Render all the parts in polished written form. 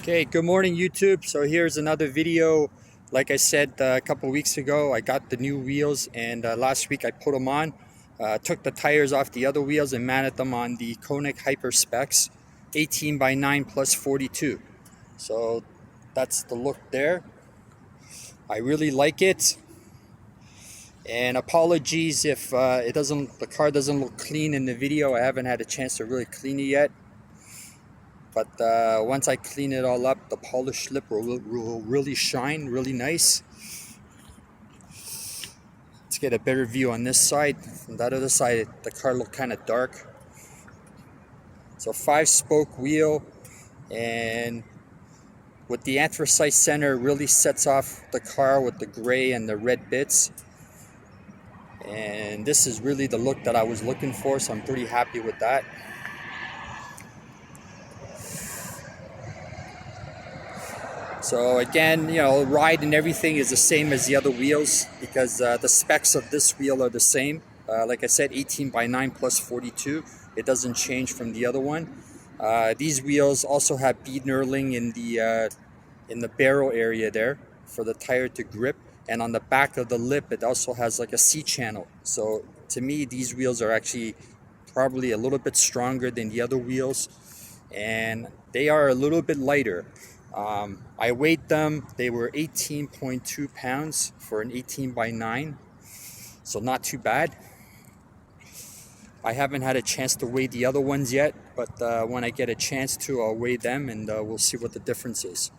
Okay, good morning YouTube. So here's another video. Like I said a couple weeks ago, I got the new wheels, and last week I put them on. Took the tires off the other wheels and mounted them on the Konig Hyperspecs 18x9 plus 42. So that's the look there. I really like it. And apologies if the car doesn't look clean in the video. I haven't had a chance to really clean it yet. But once I clean it all up, the polish slip will really shine, really nice. Let's get a better view on this side. From that other side, the car looked kind of dark. So 5-spoke wheel, and with the anthracite center, really sets off the car with the gray and the red bits. And this is really the look that I was looking for, so I'm pretty happy with that. So again, you know, ride and everything is the same as the other wheels because the specs of this wheel are the same. Like I said, 18x9 plus 42. It doesn't change from the other one. These wheels also have bead knurling in the barrel area there for the tire to grip, and on the back of the lip it also has like a C channel. So to me, these wheels are actually probably a little bit stronger than the other wheels, and they are a little bit lighter. I weighed them. They were 18.2 pounds for an 18x9, so not too bad. I haven't had a chance to weigh the other ones yet, but when I get a chance to, I'll weigh them, and we'll see what the difference is.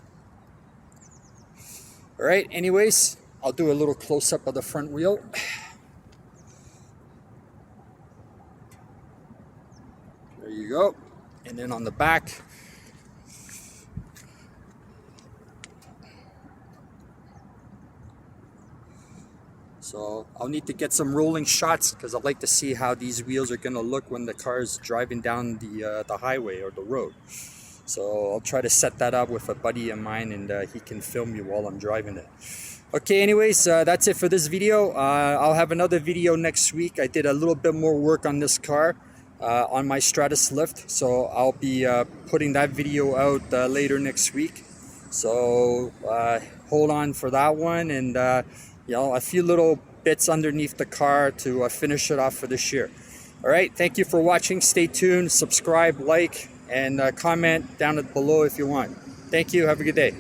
Alright, anyways, I'll do a little close-up of the front wheel. There you go. And then on the back, so I'll need to get some rolling shots because I'd like to see how these wheels are going to look when the car is driving down the highway or the road. So I'll try to set that up with a buddy of mine, and he can film me while I'm driving it. Okay, anyways, that's it for this video. I'll have another video next week. I did a little bit more work on this car on my Stratus lift, so I'll be putting that video out later next week. So hold on for that one, and you know, a few little bits underneath the car to finish it off for this year. All right, thank you for watching. Stay tuned, subscribe, like, and comment down below if you want. Thank you. Have a good day.